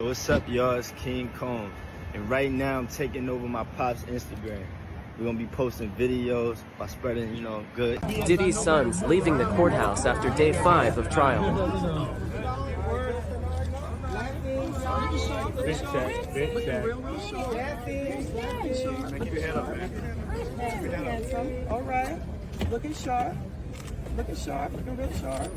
What's up, y'all? It's King Kong. And right now, I'm taking over my pop's Instagram. We're gonna be posting videos by spreading, good. Diddy's sons leaving the courthouse after day 5 of trial. Big check, big check. Keep your head up, man. All right. Looking sharp. Looking sharp. Looking real sharp.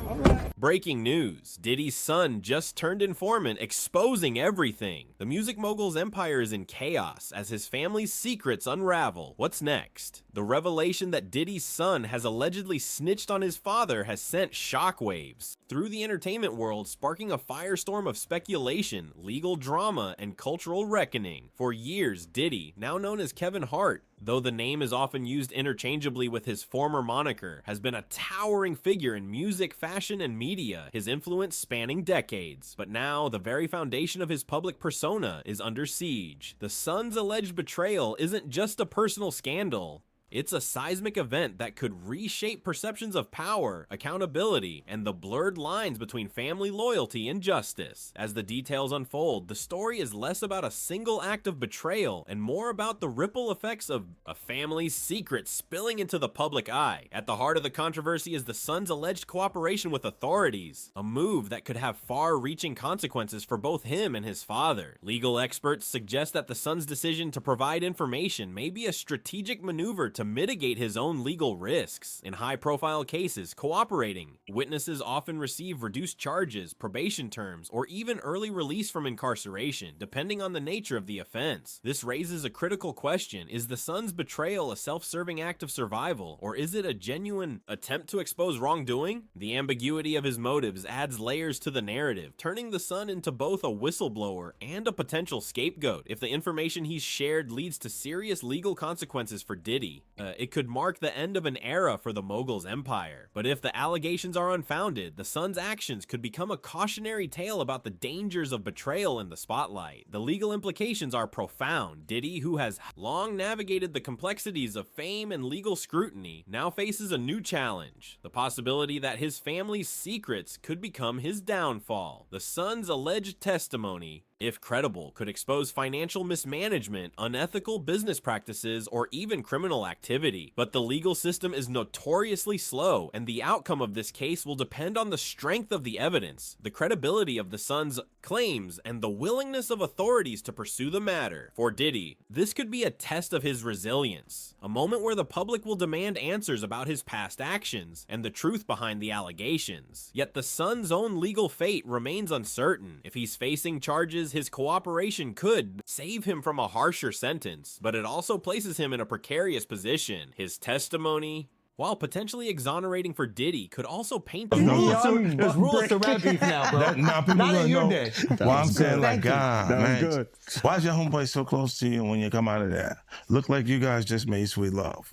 All right. Breaking news. Diddy's son just turned informant, exposing everything. The music mogul's empire is in chaos as his family's secrets unravel. What's next? The revelation that Diddy's son has allegedly snitched on his father has sent shockwaves through the entertainment world, sparking a firestorm of speculation, legal drama, and cultural reckoning. For years, Diddy, now known as Kevin Hart, though the name is often used interchangeably with his former moniker, has been a towering figure in music, fashion, and media, his influence spanning decades. But now, the very foundation of his public persona is under siege. The son's alleged betrayal isn't just a personal scandal. It's a seismic event that could reshape perceptions of power, accountability, and the blurred lines between family loyalty and justice. As the details unfold, the story is less about a single act of betrayal and more about the ripple effects of a family's secrets spilling into the public eye. At the heart of the controversy is the son's alleged cooperation with authorities, a move that could have far-reaching consequences for both him and his father. Legal experts suggest that the son's decision to provide information may be a strategic maneuver to mitigate his own legal risks. In high-profile cases, cooperating witnesses often receive reduced charges, probation terms, or even early release from incarceration, depending on the nature of the offense. This raises a critical question. Is the son's betrayal a self-serving act of survival, or is it a genuine attempt to expose wrongdoing? The ambiguity of his motives adds layers to the narrative, turning the son into both a whistleblower and a potential scapegoat. If the information he's shared leads to serious legal consequences for Diddy, it could mark the end of an era for the mogul's empire. But if the allegations are unfounded, the son's actions could become a cautionary tale about the dangers of betrayal in the spotlight. The legal implications are profound. Diddy, who has long navigated the complexities of fame and legal scrutiny, now faces a new challenge: the possibility that his family's secrets could become his downfall. The son's alleged testimony, if credible, could expose financial mismanagement, unethical business practices, or even criminal activity. But the legal system is notoriously slow, and the outcome of this case will depend on the strength of the evidence, the credibility of the son's claims, and the willingness of authorities to pursue the matter. For Diddy, this could be a test of his resilience, a moment where the public will demand answers about his past actions and the truth behind the allegations. Yet the son's own legal fate remains uncertain. If he's facing charges, his cooperation could save him from a harsher sentence, but it also places him in a precarious position. His testimony, while potentially exonerating for Diddy, could also paint the There's rules to rap beef now, bro. Not in your day. Well, I'm saying, like, God, man, good. why is your homeboy so close to you when you come out of that? Look like you guys just made sweet love.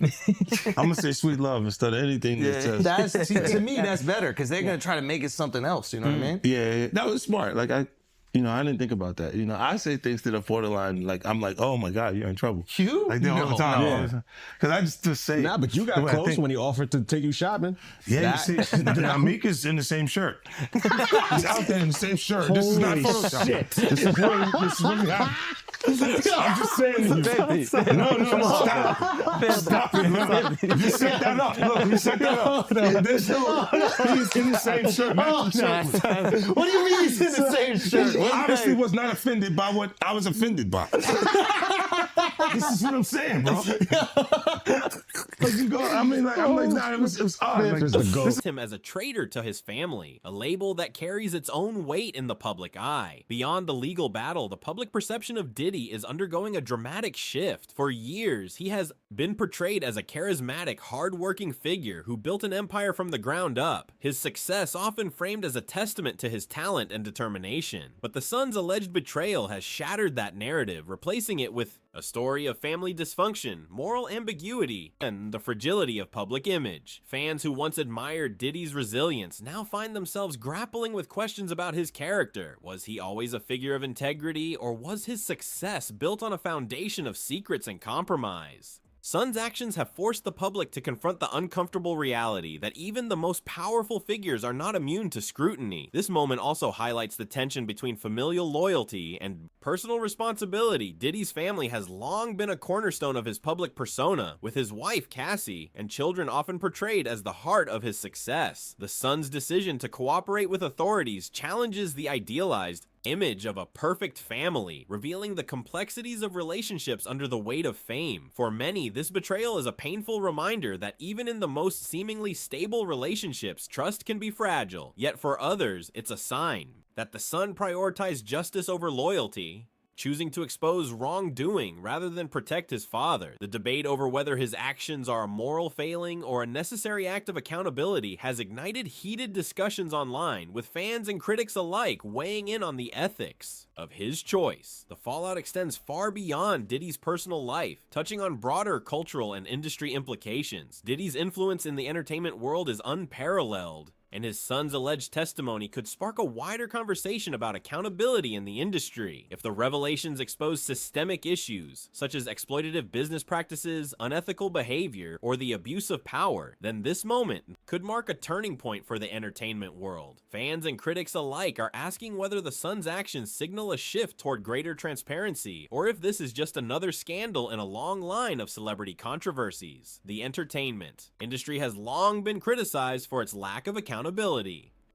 I'm gonna say sweet love instead of anything that says. That's to me, that's better because they're gonna try to make it something else. You know what I mean? Yeah, that was smart. Like, I didn't think about that. I say things that are borderline, like, I'm like, oh my God, you're in trouble. You? Like, all the time. Because I just say. Nah, but you got close when he offered to take you shopping. Yeah, you see, Amika's in the same shirt. He's out there in the same shirt. This is not Photoshop. Shit. This is really happening. I'm just saying to you. No, stop it. Look, you set that up. Look, you set that up. This dude, he's in the same shirt. What do you mean he's in the same shirt? He obviously was not offended by what I was offended by. This is what I'm saying, bro. Nah, it was odd. Him as a traitor to his family, a label that carries its own weight in the public eye. Beyond the legal battle, the public perception of Diddy is undergoing a dramatic shift. For years, he has been portrayed as a charismatic, hard-working figure who built an empire from the ground up. His success often framed as a testament to his talent and determination. But the son's alleged betrayal has shattered that narrative, replacing it with a story of family dysfunction, moral ambiguity, and the fragility of public image. Fans who once admired Diddy's resilience now find themselves grappling with questions about his character. Was he always a figure of integrity, or was his success built on a foundation of secrets and compromise? Son's actions have forced the public to confront the uncomfortable reality that even the most powerful figures are not immune to scrutiny. This moment also highlights the tension between familial loyalty and personal responsibility. Diddy's family has long been a cornerstone of his public persona, with his wife, Cassie, and children often portrayed as the heart of his success. The son's decision to cooperate with authorities challenges the idealized image of a perfect family, revealing the complexities of relationships under the weight of fame. For many, this betrayal is a painful reminder that even in the most seemingly stable relationships, trust can be fragile. Yet for others, it's a sign that the son prioritized justice over loyalty, choosing to expose wrongdoing rather than protect his father. The debate over whether his actions are a moral failing or a necessary act of accountability has ignited heated discussions online, with fans and critics alike weighing in on the ethics of his choice. The fallout extends far beyond Diddy's personal life, touching on broader cultural and industry implications. Diddy's influence in the entertainment world is unparalleled, and his son's alleged testimony could spark a wider conversation about accountability in the industry. If the revelations expose systemic issues, such as exploitative business practices, unethical behavior, or the abuse of power, then this moment could mark a turning point for the entertainment world. Fans and critics alike are asking whether the son's actions signal a shift toward greater transparency, or if this is just another scandal in a long line of celebrity controversies. The entertainment industry has long been criticized for its lack of accountability,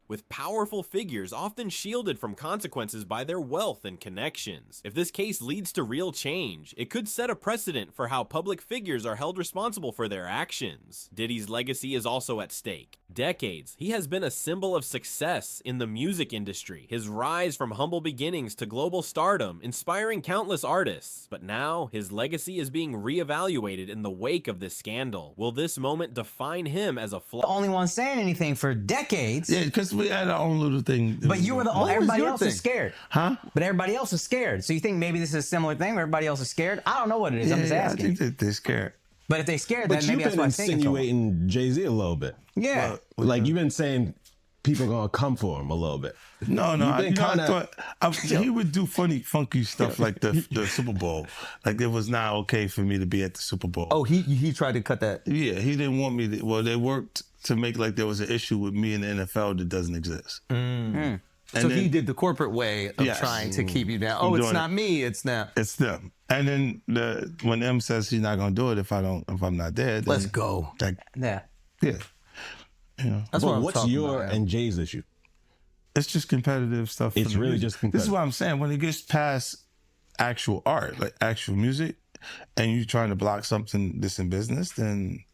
with powerful figures often shielded from consequences by their wealth and connections. If this case leads to real change, it could set a precedent for how public figures are held responsible for their actions. Diddy's legacy is also at stake. Decades, he has been a symbol of success in the music industry, his rise from humble beginnings to global stardom, inspiring countless artists. But now, his legacy is being reevaluated in the wake of this scandal. Will this moment define him as a The only one saying anything for decades. Yeah, because we had our own little thing. But you were the only, everybody else thing? is scared. Huh? But everybody else is scared. So you think maybe this is a similar thing where everybody else is scared? I don't know what it is. I'm just asking. I think that they're scared. But if they're scared, But then maybe you've that's been what I'm thinking. insinuating Jay-Z a little bit. Yeah. Like you've been saying people gonna come for him a little bit. No, I kinda- thought he would do funny, funky stuff like the Super Bowl. Like it was not okay for me to be at the Super Bowl. Oh, he tried to cut that. Yeah, he didn't want me to. Well, they worked to make like there was an issue with me in the NFL that doesn't exist. So then- he did the corporate way of Yes. trying to keep you down. Oh, it's doing not me. It's now. It's them. And then when M says he's not gonna do it if I'm not there, then Let's go. Like, Yeah. yeah, you know. That's But what I'm what's talking your about. and Jay's issue? It's just competitive stuff. for It's the really music. just This competitive. is what I'm saying. When it gets past actual art, like actual music, and you're trying to block something that's in business, then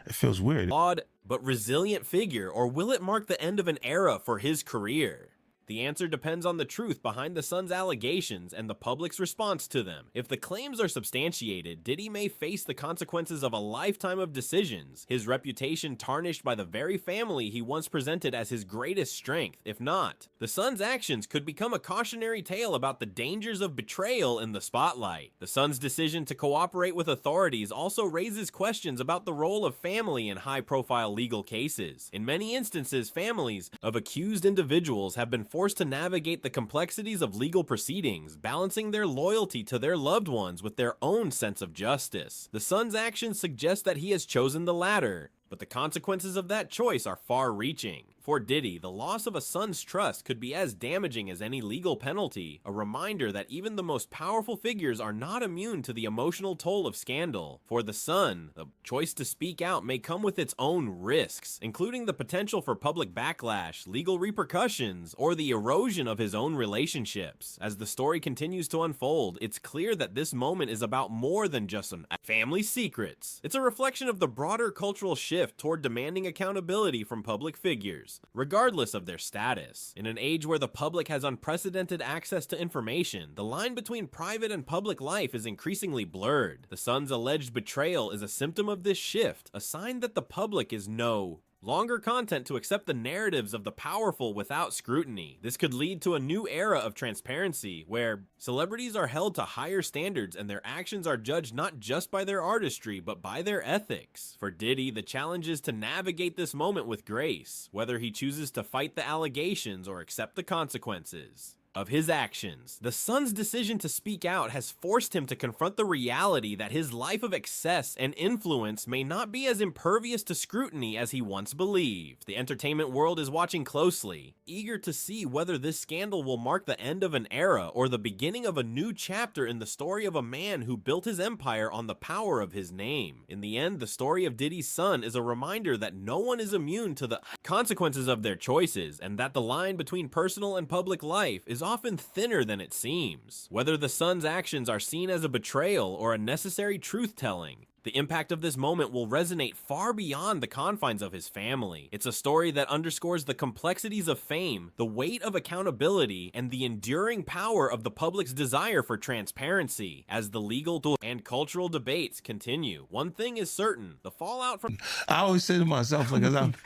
it feels weird. flawed but resilient figure, or will it mark the end of an era for his career? The answer depends on the truth behind the son's allegations and the public's response to them. If the claims are substantiated, Diddy may face the consequences of a lifetime of decisions, his reputation tarnished by the very family he once presented as his greatest strength. If not, the son's actions could become a cautionary tale about the dangers of betrayal in the spotlight. The son's decision to cooperate with authorities also raises questions about the role of family in high-profile legal cases. In many instances, families of accused individuals have been forced to navigate the complexities of legal proceedings, balancing their loyalty to their loved ones with their own sense of justice. The son's actions suggest that he has chosen the latter, but the consequences of that choice are far-reaching. For Diddy, the loss of a son's trust could be as damaging as any legal penalty, a reminder that even the most powerful figures are not immune to the emotional toll of scandal. For the son, the choice to speak out may come with its own risks, including the potential for public backlash, legal repercussions, or the erosion of his own relationships. As the story continues to unfold, it's clear that this moment is about more than just some family secrets. It's a reflection of the broader cultural shift toward demanding accountability from public figures, regardless of their status. In an age where the public has unprecedented access to information, the line between private and public life is increasingly blurred. The son's alleged betrayal is a symptom of this shift, a sign that the public is no longer content to accept the narratives of the powerful without scrutiny. This could lead to a new era of transparency, where celebrities are held to higher standards and their actions are judged not just by their artistry, but by their ethics. For Diddy, the challenge is to navigate this moment with grace, whether he chooses to fight the allegations or accept the consequences. of his actions. The son's decision to speak out has forced him to confront the reality that his life of excess and influence may not be as impervious to scrutiny as he once believed. The entertainment world is watching closely, eager to see whether this scandal will mark the end of an era or the beginning of a new chapter in the story of a man who built his empire on the power of his name. In the end, the story of Diddy's son is a reminder that no one is immune to the consequences of their choices, and that the line between personal and public life is often thinner than it seems. Whether the son's actions are seen as a betrayal or a necessary truth-telling, the impact of this moment will resonate far beyond the confines of his family. It's a story that underscores the complexities of fame, the weight of accountability, and the enduring power of the public's desire for transparency. As the legal and cultural debates continue, one thing is certain: the fallout from... I always say to myself, like,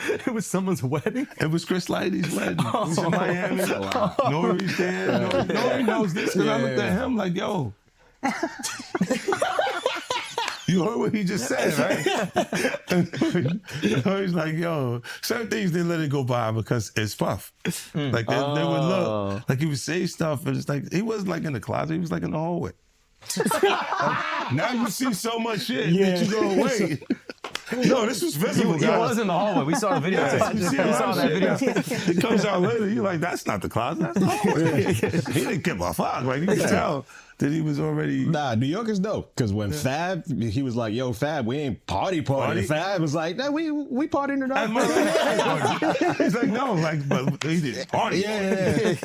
It was someone's wedding? it was Chris Lighty's wedding. He's in Miami. Nori's there. Nori knows this because I looked at him like, yo. You heard what he just said, right? He's like, yo, certain things they let it go by because it's Puff. Like they would look, like he would say stuff, and it's like he wasn't like in the closet, he was like in the hallway. Now you see so much shit that you go, wait. No, this was visible, He was in the hallway. We saw the video. You see We saw that video. It comes out later. You're like, that's not the closet. That's the hallway. He didn't give a fuck. Like you can tell that he was already. Nah, New York is dope. Because when Fab, he was like, "Yo, Fab, we ain't party." Fab was like, "Nah, we partying tonight." He's like, no, like, but he did party. Yeah.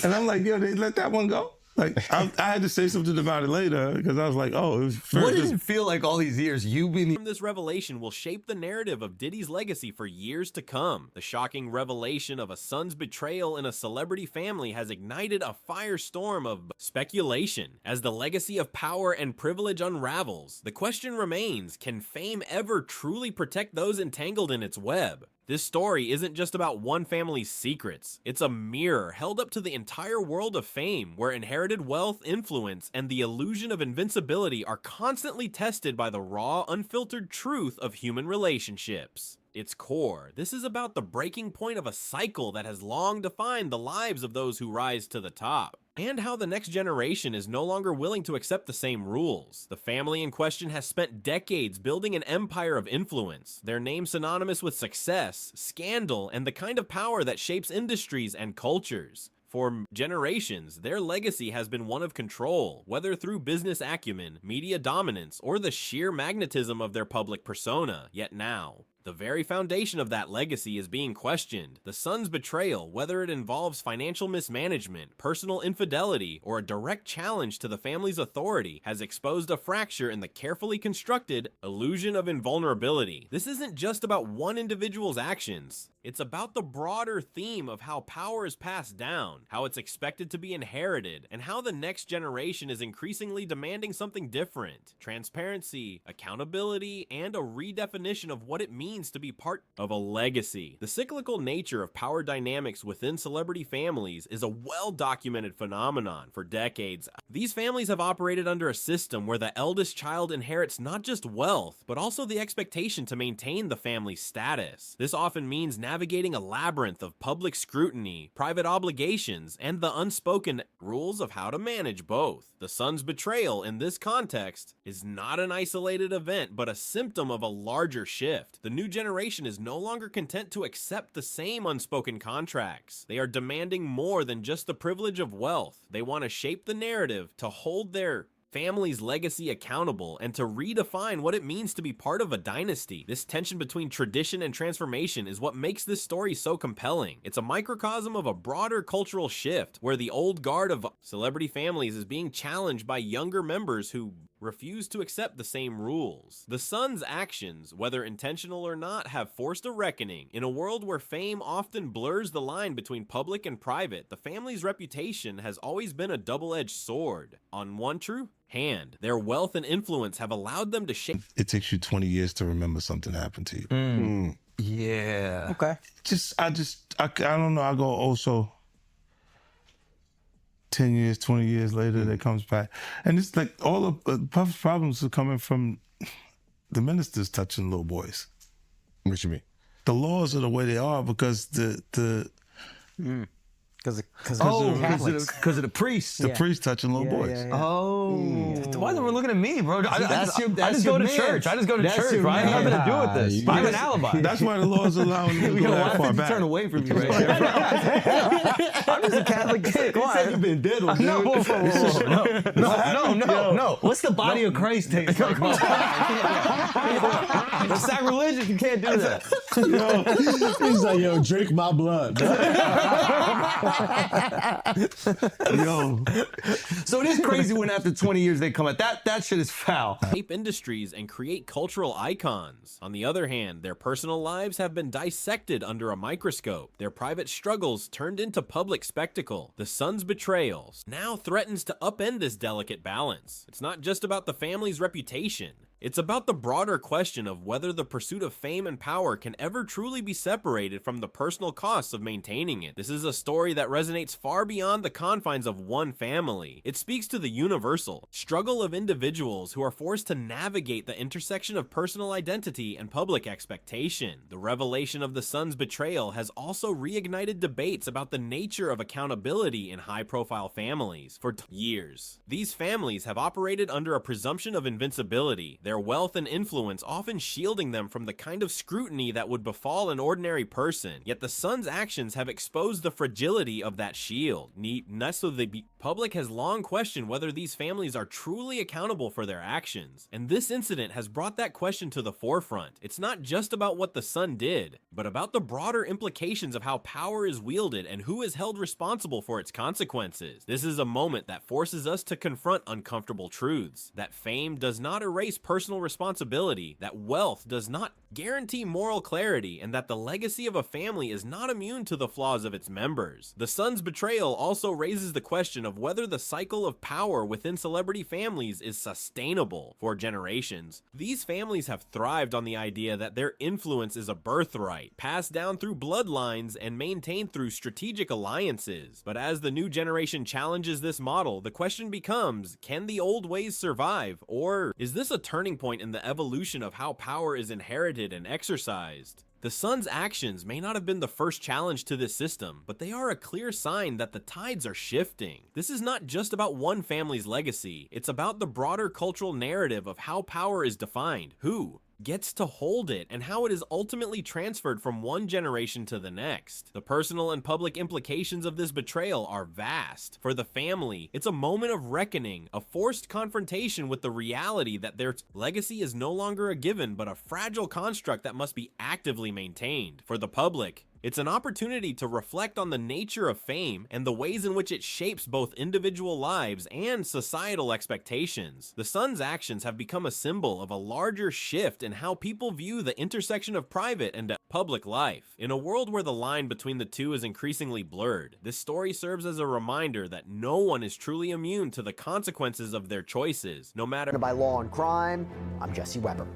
And I'm like, yo, they let that one go. Like, I had to say something about it later because I was like, oh, it was fair. What does it feel like all these years you've been... This revelation will shape the narrative of Diddy's legacy for years to come. The shocking revelation of a son's betrayal in a celebrity family has ignited a firestorm of speculation. As the legacy of power and privilege unravels, the question remains: can fame ever truly protect those entangled in its web? This story isn't just about one family's secrets. It's a mirror held up to the entire world of fame, where inherited wealth, influence, and the illusion of invincibility are constantly tested by the raw, unfiltered truth of human relationships. Its core, this is about the breaking point of a cycle that has long defined the lives of those who rise to the top, and how the next generation is no longer willing to accept the same rules. The family in question has spent decades building an empire of influence, their name synonymous with success, scandal, and the kind of power that shapes industries and cultures. For generations, their legacy has been one of control, whether through business acumen, media dominance, or the sheer magnetism of their public persona. Yet now, the very foundation of that legacy is being questioned. The son's betrayal, whether it involves financial mismanagement, personal infidelity, or a direct challenge to the family's authority, has exposed a fracture in the carefully constructed illusion of invulnerability. This isn't just about one individual's actions. It's about the broader theme of how power is passed down, how it's expected to be inherited, and how the next generation is increasingly demanding something different: transparency, accountability, and a redefinition of what it means to be part of a legacy. The cyclical nature of power dynamics within celebrity families is a well-documented phenomenon for decades. These families have operated under a system where the eldest child inherits not just wealth, but also the expectation to maintain the family's status. This often means navigating a labyrinth of public scrutiny, private obligations, and the unspoken rules of how to manage both. The son's betrayal in this context is not an isolated event, but a symptom of a larger shift. The new generation is no longer content to accept the same unspoken contracts. They are demanding more than just the privilege of wealth. They want to shape the narrative, to hold their family's legacy accountable, and to redefine what it means to be part of a dynasty. This tension between tradition and transformation is what makes this story so compelling. It's a microcosm of a broader cultural shift, where the old guard of celebrity families is being challenged by younger members who refuse to accept the same rules. The son's actions, whether intentional or not, have forced a reckoning. In a world where fame often blurs the line between public and private, the family's reputation has always been a double-edged sword. On one true hand, their wealth and influence have allowed them to shape. It takes you 20 years to remember something happened to you. Yeah. Okay. I don't know. I go also 10 years, 20 years later, that comes back. And it's like all of Puff's problems are coming from the ministers touching little boys. What you mean? The laws are the way they are because Because because of the priest. The priest touching little boys. Oh. Why are we looking at me, bro? I That's just go to church. I just go to church, right? Nothing to do with this. I have an alibi. That's why the law is allowing you to go that far back. Turn away from you right there. I'm just a Catholic kid. Come on. You've been diddled, dude. No. What's the body of Christ taste like? It's sacrilegious. You can't do that. He's like, yo, drink my blood. Yo. So it is crazy when after 20 years they come out. That shit is foul. Shape industries and create cultural icons. On the other hand, their personal lives have been dissected under a microscope, their private struggles turned into public spectacle. The son's betrayal now threatens to upend this delicate balance. It's not just about the family's reputation. It's about the broader question of whether the pursuit of fame and power can ever truly be separated from the personal costs of maintaining it. This is a story that resonates far beyond the confines of one family. It speaks to the universal struggle of individuals who are forced to navigate the intersection of personal identity and public expectation. The revelation of the son's betrayal has also reignited debates about the nature of accountability in high-profile families. For years, these families have operated under a presumption of invincibility, their wealth and influence often shielding them from the kind of scrutiny that would befall an ordinary person. Yet the son's actions have exposed the fragility of that shield. So the public has long questioned whether these families are truly accountable for their actions. And this incident has brought that question to the forefront. It's not just about what the son did, but about the broader implications of how power is wielded and who is held responsible for its consequences. This is a moment that forces us to confront uncomfortable truths. That fame does not erase personal responsibility, that wealth does not guarantee moral clarity, and that the legacy of a family is not immune to the flaws of its members. The son's betrayal also raises the question of whether the cycle of power within celebrity families is sustainable for generations. These families have thrived on the idea that their influence is a birthright, passed down through bloodlines and maintained through strategic alliances. But as the new generation challenges this model, the question becomes, can the old ways survive, or is this a turning point in the evolution of how power is inherited and exercised? The son's actions may not have been the first challenge to this system, but they are a clear sign that the tides are shifting. This is not just about one family's legacy, it's about the broader cultural narrative of how power is defined, who gets to hold it, and how it is ultimately transferred from one generation to the next. The personal and public implications of this betrayal are vast. For the family, it's a moment of reckoning, a forced confrontation with the reality that their legacy is no longer a given, but a fragile construct that must be actively maintained. For the public, it's an opportunity to reflect on the nature of fame and the ways in which it shapes both individual lives and societal expectations. The son's actions have become a symbol of a larger shift in how people view the intersection of private and public life. In a world where the line between the two is increasingly blurred, this story serves as a reminder that no one is truly immune to the consequences of their choices, no matter. By Law and Crime, I'm Jesse Weber.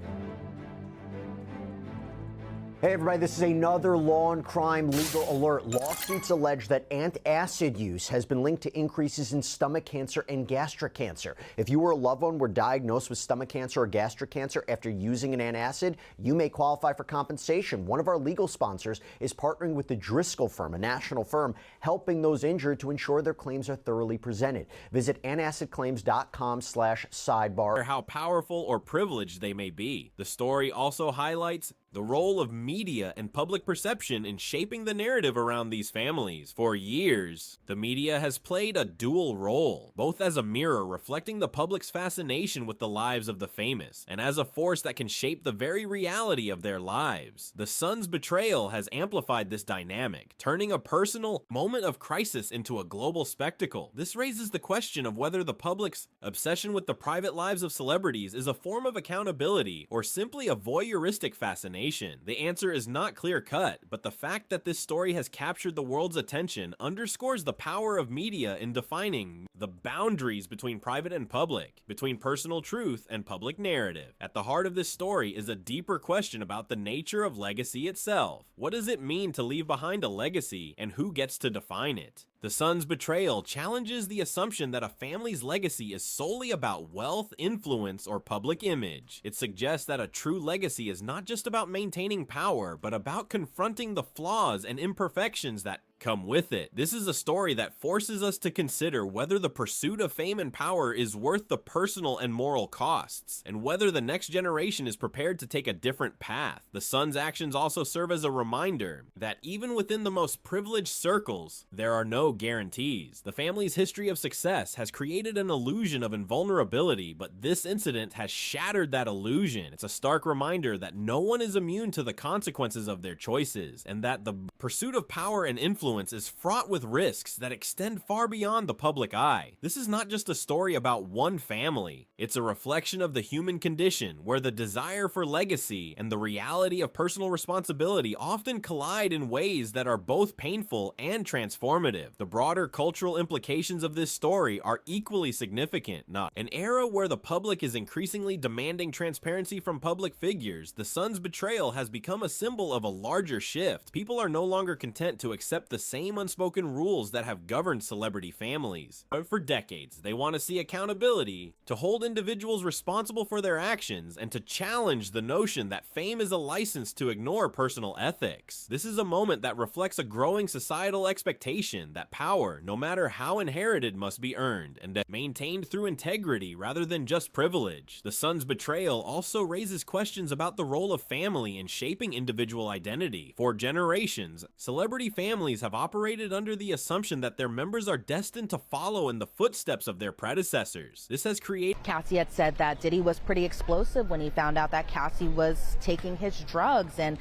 Hey everybody, this is another Law and Crime legal alert. Lawsuits allege that antacid use has been linked to increases in stomach cancer and gastric cancer. If you or a loved one were diagnosed with stomach cancer or gastric cancer after using an antacid, you may qualify for compensation. One of our legal sponsors is partnering with the Driscoll firm, a national firm, helping those injured to ensure their claims are thoroughly presented. Visit antacidclaims.com/sidebar. How powerful or privileged they may be. The story also highlights the role of media and public perception in shaping the narrative around these families. For years, the media has played a dual role, both as a mirror reflecting the public's fascination with the lives of the famous, and as a force that can shape the very reality of their lives. The son's betrayal has amplified this dynamic, turning a personal moment of crisis into a global spectacle. This raises the question of whether the public's obsession with the private lives of celebrities is a form of accountability or simply a voyeuristic fascination. The answer is not clear-cut, but the fact that this story has captured the world's attention underscores the power of media in defining the boundaries between private and public, between personal truth and public narrative. At the heart of this story is a deeper question about the nature of legacy itself. What does it mean to leave behind a legacy, and who gets to define it? The son's betrayal challenges the assumption that a family's legacy is solely about wealth, influence, or public image. It suggests that a true legacy is not just about maintaining power, but about confronting the flaws and imperfections that come with it. This is a story that forces us to consider whether the pursuit of fame and power is worth the personal and moral costs, and whether the next generation is prepared to take a different path. The son's actions also serve as a reminder that even within the most privileged circles, there are no guarantees. The family's history of success has created an illusion of invulnerability, but this incident has shattered that illusion. It's a stark reminder that no one is immune to the consequences of their choices, and that the pursuit of power and influence is fraught with risks that extend far beyond the public eye. This is not just a story about one family. It's a reflection of the human condition, where the desire for legacy and the reality of personal responsibility often collide in ways that are both painful and transformative. The broader cultural implications of this story are equally significant. Not an era where the public is increasingly demanding transparency from public figures, the son's betrayal has become a symbol of a larger shift. People are no longer content to accept the same unspoken rules that have governed celebrity families. But for decades, they want to see accountability, to hold individuals responsible for their actions, and to challenge the notion that fame is a license to ignore personal ethics. This is a moment that reflects a growing societal expectation that power, no matter how inherited, must be earned, and maintained through integrity rather than just privilege. The son's betrayal also raises questions about the role of family in shaping individual identity. For generations, celebrity families have operated under the assumption that their members are destined to follow in the footsteps of their predecessors. This has created... Cassie had said that Diddy was pretty explosive when he found out that Cassie was taking his drugs, and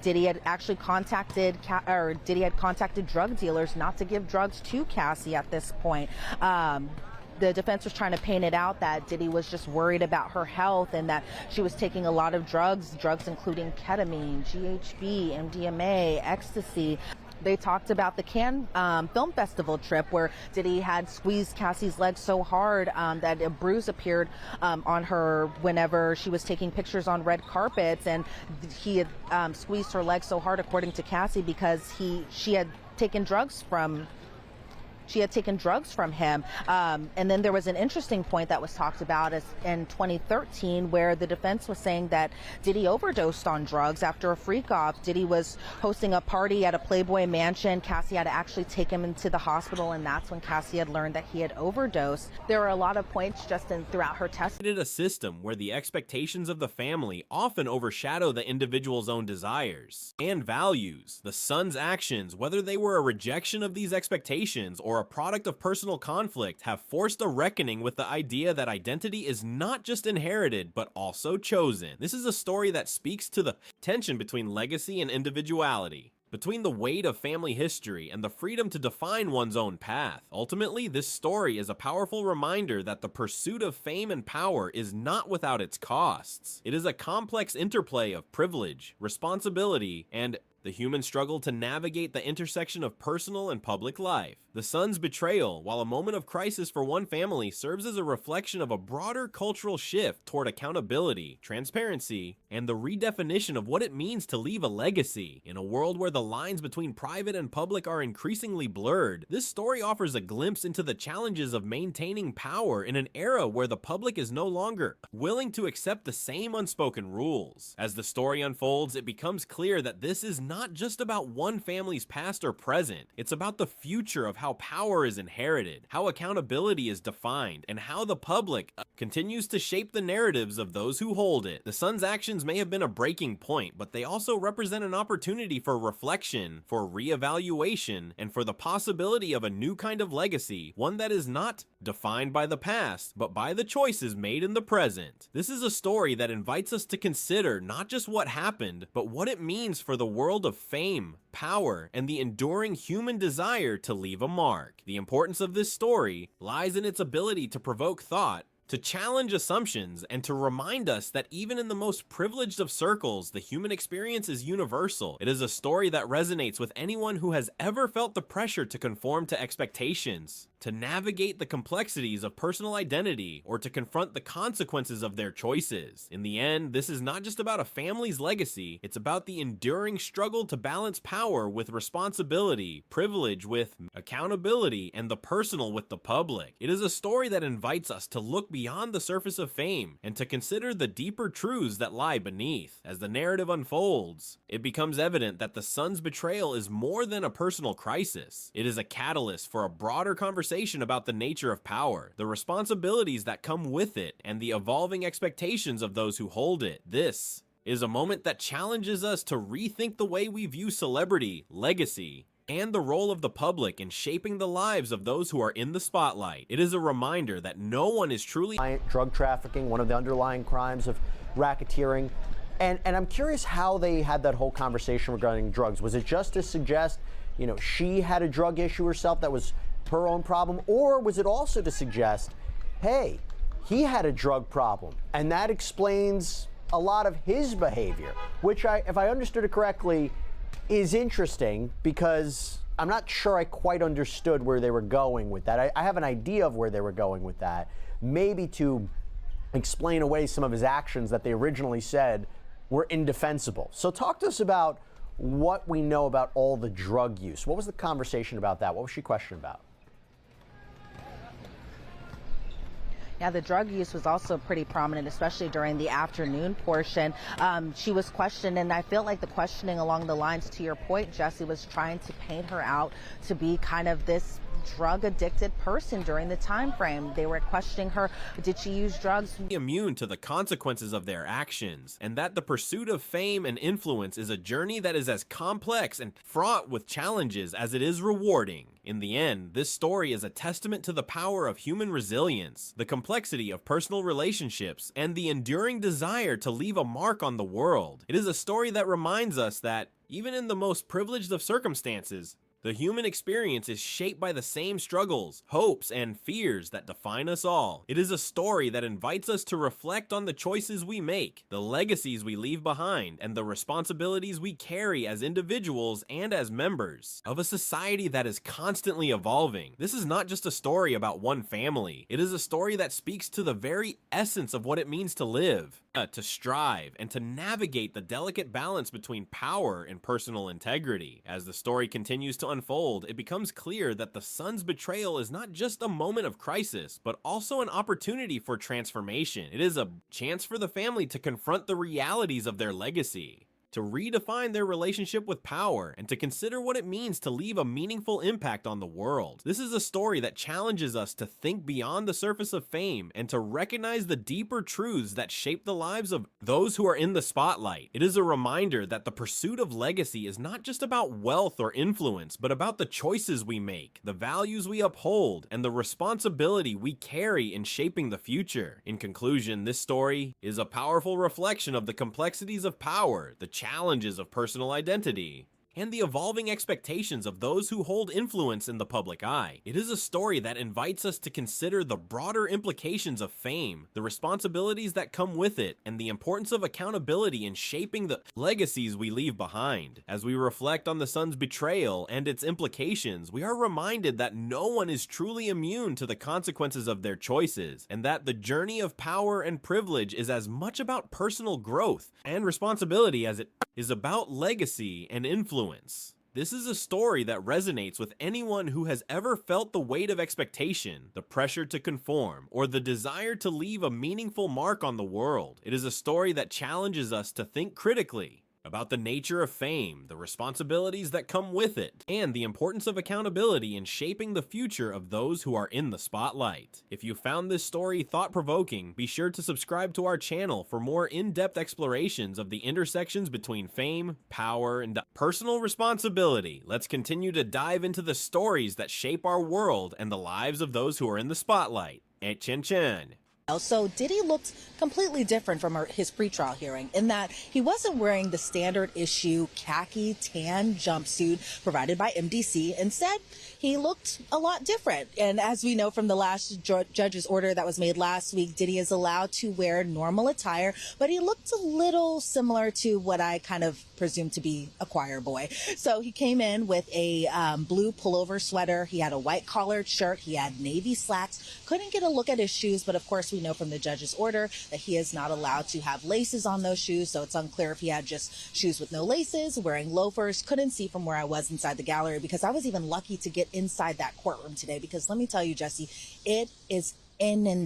Diddy had actually contacted drug dealers not to give drugs to Cassie at this point. The defense was trying to paint it out that Diddy was just worried about her health and that she was taking a lot of drugs including ketamine, GHB, MDMA, ecstasy. They talked about the Cannes Film Festival trip where Diddy had squeezed Cassie's leg so hard that a bruise appeared on her whenever she was taking pictures on red carpets, and he had squeezed her leg so hard, according to Cassie, because she had taken drugs from him. And then there was an interesting point that was talked about in 2013 where the defense was saying that Diddy overdosed on drugs after a freak-off. Diddy was hosting a party at a Playboy mansion. Cassie had to actually take him into the hospital, and that's when Cassie had learned that he had overdosed. There were a lot of points just throughout her testimony. A system where the expectations of the family often overshadow the individual's own desires and values. The son's actions, whether they were a rejection of these expectations or a product of personal conflict, have forced a reckoning with the idea that identity is not just inherited, but also chosen. This is a story that speaks to the tension between legacy and individuality, between the weight of family history and the freedom to define one's own path. Ultimately, this story is a powerful reminder that the pursuit of fame and power is not without its costs. It is a complex interplay of privilege, responsibility, and the human struggle to navigate the intersection of personal and public life. The son's betrayal, while a moment of crisis for one family, serves as a reflection of a broader cultural shift toward accountability, transparency, and the redefinition of what it means to leave a legacy. In a world where the lines between private and public are increasingly blurred, this story offers a glimpse into the challenges of maintaining power in an era where the public is no longer willing to accept the same unspoken rules. As the story unfolds, it becomes clear that this is not just about one family's past or present. It's about the future of how power is inherited, how accountability is defined, and how the public continues to shape the narratives of those who hold it. The son's actions may have been a breaking point, but they also represent an opportunity for reflection, for reevaluation, and for the possibility of a new kind of legacy, one that is not defined by the past, but by the choices made in the present. This is a story that invites us to consider not just what happened, but what it means for the world of fame, power, and the enduring human desire to leave a mark. The importance of this story lies in its ability to provoke thought, to challenge assumptions, and to remind us that even in the most privileged of circles, the human experience is universal. It is a story that resonates with anyone who has ever felt the pressure to conform to expectations, to navigate the complexities of personal identity, or to confront the consequences of their choices. In the end, this is not just about a family's legacy, it's about the enduring struggle to balance power with responsibility, privilege with accountability, and the personal with the public. It is a story that invites us to look beyond the surface of fame and to consider the deeper truths that lie beneath. As the narrative unfolds, it becomes evident that the son's betrayal is more than a personal crisis. It is a catalyst for a broader conversation about the nature of power, the responsibilities that come with it, and the evolving expectations of those who hold it. This is a moment that challenges us to rethink the way we view celebrity, legacy, and the role of the public in shaping the lives of those who are in the spotlight. It is a reminder that no one is truly drug trafficking, one of the underlying crimes of racketeering. And I'm curious how they had that whole conversation regarding drugs. Was it just to suggest, you know, she had a drug issue herself that was her own problem? Or was it also to suggest, hey, he had a drug problem and that explains a lot of his behavior, which if I understood it correctly, is interesting, because I'm not sure I quite understood where they were going with that. I have an idea of where they were going with that, maybe to explain away some of his actions that they originally said were indefensible. So talk to us about what we know about all the drug use. What was the conversation about that? What was she questioned about? Yeah, the drug use was also pretty prominent, especially during the afternoon portion. She was questioned, and I feel like the questioning along the lines, to your point, Jesse, was trying to paint her out to be kind of this drug addicted person during the time frame. They were questioning her, did she use drugs? Immune to the consequences of their actions, and that the pursuit of fame and influence is a journey that is as complex and fraught with challenges as it is rewarding. In the end, this story is a testament to the power of human resilience, the complexity of personal relationships, and the enduring desire to leave a mark on the world. It is a story that reminds us that, even in the most privileged of circumstances, the human experience is shaped by the same struggles, hopes, and fears that define us all. It is a story that invites us to reflect on the choices we make, the legacies we leave behind, and the responsibilities we carry as individuals and as members of a society that is constantly evolving. This is not just a story about one family. It is a story that speaks to the very essence of what it means to live, to strive, and to navigate the delicate balance between power and personal integrity. As the story continues to unfold, it becomes clear that the son's betrayal is not just a moment of crisis, but also an opportunity for transformation. It is a chance for the family to confront the realities of their legacy, to redefine their relationship with power, and to consider what it means to leave a meaningful impact on the world. This is a story that challenges us to think beyond the surface of fame and to recognize the deeper truths that shape the lives of those who are in the spotlight. It is a reminder that the pursuit of legacy is not just about wealth or influence, but about the choices we make, the values we uphold, and the responsibility we carry in shaping the future. In conclusion, this story is a powerful reflection of the complexities of power, the challenges of personal identity, and the evolving expectations of those who hold influence in the public eye. It is a story that invites us to consider the broader implications of fame, the responsibilities that come with it, and the importance of accountability in shaping the legacies we leave behind. As we reflect on the son's betrayal and its implications, we are reminded that no one is truly immune to the consequences of their choices, and that the journey of power and privilege is as much about personal growth and responsibility as it is about legacy and influence. This is a story that resonates with anyone who has ever felt the weight of expectation, the pressure to conform, or the desire to leave a meaningful mark on the world. It is a story that challenges us to think critically about the nature of fame, the responsibilities that come with it, and the importance of accountability in shaping the future of those who are in the spotlight. If you found this story thought-provoking, be sure to subscribe to our channel for more in-depth explorations of the intersections between fame, power, and personal responsibility. Let's continue to dive into the stories that shape our world and the lives of those who are in the spotlight. Chen Chen. So Diddy looked completely different from his pretrial hearing in that he wasn't wearing the standard issue khaki tan jumpsuit provided by MDC. Instead, he looked a lot different. And as we know from the last judge's order that was made last week, Diddy is allowed to wear normal attire, but he looked a little similar to what I kind of presumed to be a choir boy. So he came in with a blue pullover sweater. He had a white collared shirt. He had navy slacks. Couldn't get a look at his shoes, but of course we know from the judge's order that he is not allowed to have laces on those shoes, so it's unclear if he had just shoes with no laces, wearing loafers. Couldn't see from where I was inside the gallery because I was even lucky to get inside that courtroom today because let me tell you, Jesse, it is inundated